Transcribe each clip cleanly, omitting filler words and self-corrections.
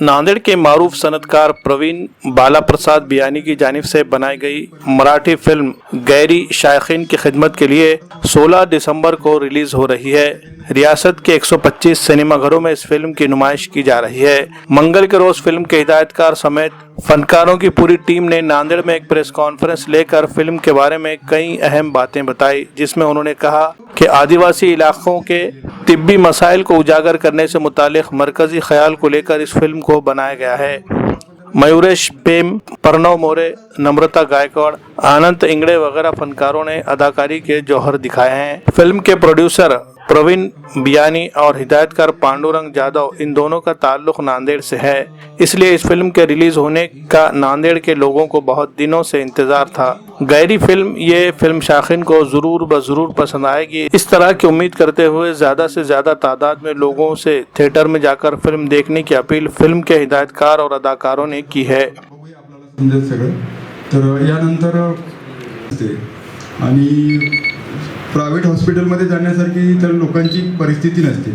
नांदेड़ के मारूफ सनतकार प्रवीण बाला प्रसाद बियानी की जानिब से बनाई गई मराठी फिल्म गैरी शायकीन की खिदमत के लिए 16 दिसंबर को रिलीज हो रही है। रियासत के 125 सिनेमाघरों में इस फिल्म की नुमाइश की जा रही है। मंगल के रोज फिल्म के हिदायतकार समेत फनकारों की पूरी टीम ने नांदेड़ में एक प्रेस कॉन्फ्रेंस लेकर फिल्म के बारे में कई अहम बातें बताई, जिसमें उन्होंने कहा कि आदिवासी इलाकों के तिब्बी मसाइल को उजागर करने से मुतालिक मरकजी ख्याल को लेकर इस फिल्म को बनाया गया है। मयूरेश पेम, प्रणव मोरे, नम्रता गायकवाड़, आनंद इंगड़े वगैरह फनकारों ने अदाकारी के जौहर दिखाए हैं। फिल्म के प्रोड्यूसर प्रवीण बियानी और हिदायतकार पांडुरंग जाधव, इन दोनों का ताल्लुक नांदेड़ से है, इसलिए इस फिल्म के रिलीज होने का नांदेड़ के लोगों को बहुत दिनों से इंतजार था। गैरी फिल्म, ये फिल्म शायकीन को जरूर पसंद आएगी, इस तरह की उम्मीद करते हुए ज्यादा से ज्यादा तादाद में लोगों से थिएटर में जाकर फिल्म देखने की अपील फिल्म के हिदायतकार और अदाकारों ने की है। प्रायव्हेट हॉस्पिटलमध्ये जाण्यासारखी तर लोकांची परिस्थिती नसते,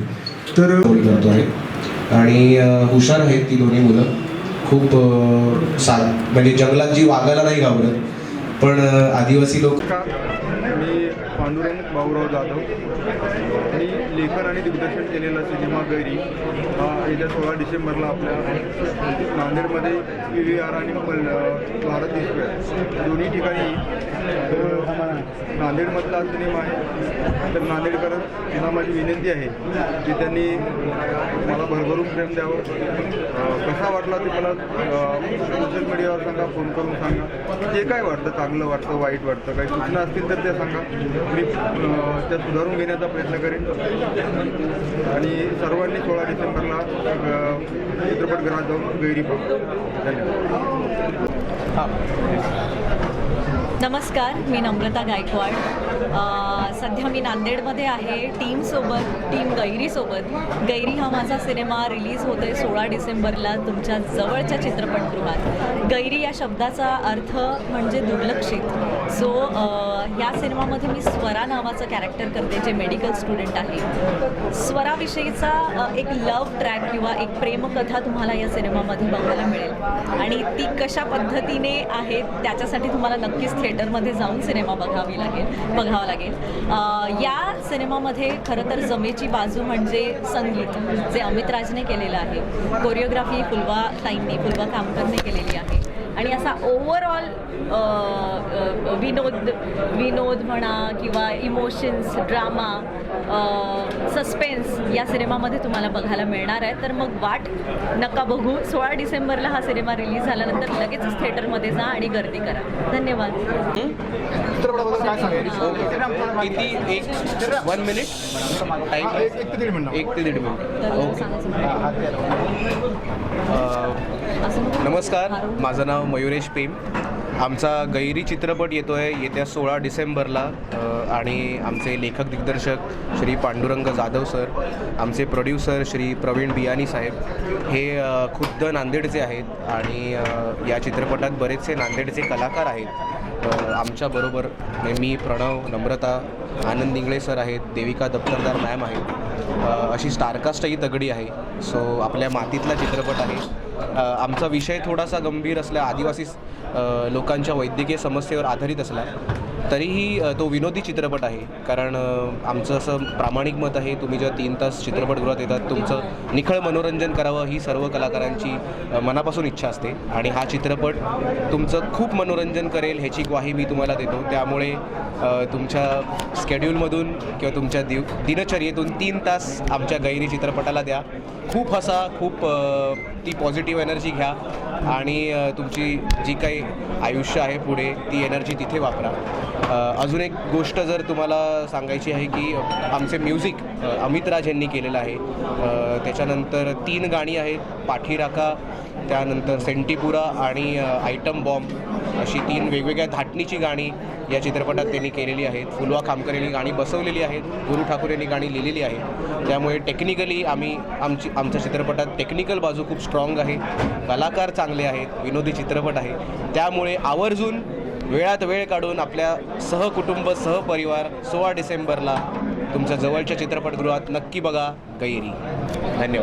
तर आणि हुशार आहेत ती दोन्ही मुलं, खूप म्हणजे जंगलात जी वागायला नाही घाबरत, पण आदिवासी लोक। मी पांडुरंग बाबूराव जाधव, मी लेखन आणि दिग्दर्शन केलेला सिनेमा गैरी हा येत्या 16 डिसेंबरला आपल्या नांदेडमध्ये PVR आणि भारत स्क्वेअर दोन्ही ठिकाणी नांदेडमधला सिनेमा आहे। तर नांदेडकरांना माझी विनंती आहे की त्यांनी मला भरभरून प्रेम द्यावं। कसा वाटला ते मला सोशल मीडियावर सांगा, फोन करून सांगा, जे काय वाटतं, चांगलं वाटतं, वाईट वाटतं, काही सूचना असतील तर त्या सांगा, मी त्या सुधारून घेण्याचा प्रयत्न करेन। आणि सर्वांनी 16 डिसेंबरला चित्रपटगृहात जाऊन गैरी पाहू। धन्यवाद। नमस्कार, मी नम्रता गायकवाड। सध्या मी नांदेडमध्ये आहे टीम गैरीसोबत। गैरी हा माझा सिनेमा रिलीज होतो आहे 16 डिसेंबरला तुमच्या जवळच्या चित्रपटगृहात। गैरी या शब्दाचा अर्थ म्हणजे दुर्लक्षित। सो या सिनेमामध्ये मी स्वरा नावाचं कॅरेक्टर करते, जे मेडिकल स्टुडंट आहे। स्वराविषयीचा एक लव्ह ट्रॅक किंवा एक प्रेमकथा तुम्हाला या सिनेमामध्ये बघायला मिळेल आणि ती कशा पद्धतीने आहे त्याच्यासाठी तुम्हाला नक्कीच थिएटरमध्ये जाऊन सिनेमा बघावा लागेल। या सिनेमामध्ये खरं तर जमेची बाजू म्हणजे संगीत, जे अमित राजने केलेलं आहे। कोरिओग्राफी फुलवा कामकरने केलेली आहे आणि असा ओव्हरऑल विनोद म्हणा किंवा इमोशन्स, ड्रामा, सस्पेन्स या सिनेमामध्ये तुम्हाला बघायला मिळणार आहे। तर मग वाट नका बघू, 16 डिसेंबरला हा सिनेमा रिलीज झाल्यानंतर लगेचच थिएटरमध्ये जा आणि गर्दी करा। धन्यवाद। वन मिनिट टाइम, 1 ते 1.5 मिनिट। नमस्कार, माझं नाव मयूरेश पेम। आमचा गैरी चित्रपट येतो आहे येत्या 16 डिसेंबरला आणि आमचे लेखक दिग्दर्शक श्री पांडुरंग जाधव सर, आमचे प्रोड्युसर श्री प्रवीण बियानी साहेब हे खुद्द नांदेडचे आहेत आणि या चित्रपटात बरेचसे नांदेडचे कलाकार आहेत आमच्याबरोबर। मी, प्रणव, नम्रता, आनंद इंगळे सर आहेत, देविका दप्तरदार मॅम आहेत, अशी स्टारकास्टही तगडी आहे। सो आपल्या मातीतला चित्रपट आहे। आमचा विषय थोडासा गंभीर असला, आदिवासी लोकांच्या वैद्यकीय समस्येवर आधारित असला तरीही तो विनोदी चित्रपट आहे, कारण आमचं असं प्रामाणिक मत आहे, तुम्ही जेव्हा 3 तास चित्रपटगृहात येतात तुमचं निखळ मनोरंजन करावं ही सर्व कलाकारांची मनापासून इच्छा असते आणि हा चित्रपट तुमचं खूप मनोरंजन करेल ह्याची ग्वाही मी तुम्हाला देतो। त्यामुळे तुमच्या स्केड्यूलमधून किंवा तुमच्या दिनचर्येतून 3 तास आमच्या गैरी चित्रपटाला द्या। खूप हसा, खूप ती पॉझिटिव्ह एनर्जी घ्या आणि तुमची जी काही आयुष्य आहे पुढे ती एनर्जी तिथे वापरा। अजून एक गोष्ट जर तुम्हाला सांगायची आहे की आमचे म्युझिक अमित राज यांनी केलेलं आहे। त्याच्यानंतर 3 गाणी आहेत, पाठीराखा, त्यानंतर सेंटीपुरा आणि आयटम बॉम्ब, अशी 3 वेगवेगळ्या धाटणीची गाणी या चित्रपटात त्यांनी केलेली आहेत। फुलवा कामकर यांनी गाणी बसवलेली आहेत, गुरु ठाकूर यांनी गाणी लिहिलेली आहे। त्यामुळे टेक्निकली आमच्या चित्रपटात टेक्निकल बाजू खूप स्ट्रॉंग आहे, कलाकार चांगले आहेत, विनोदी चित्रपट आहे। त्यामुळे आवर्जून वेळात वेळ काढून आपल्या सहकुटुंब सहपरिवार 16 डिसेंबरला तुमच्या जवळच्या चित्रपटगृहात नक्की बघा गैरी। धन्यवाद।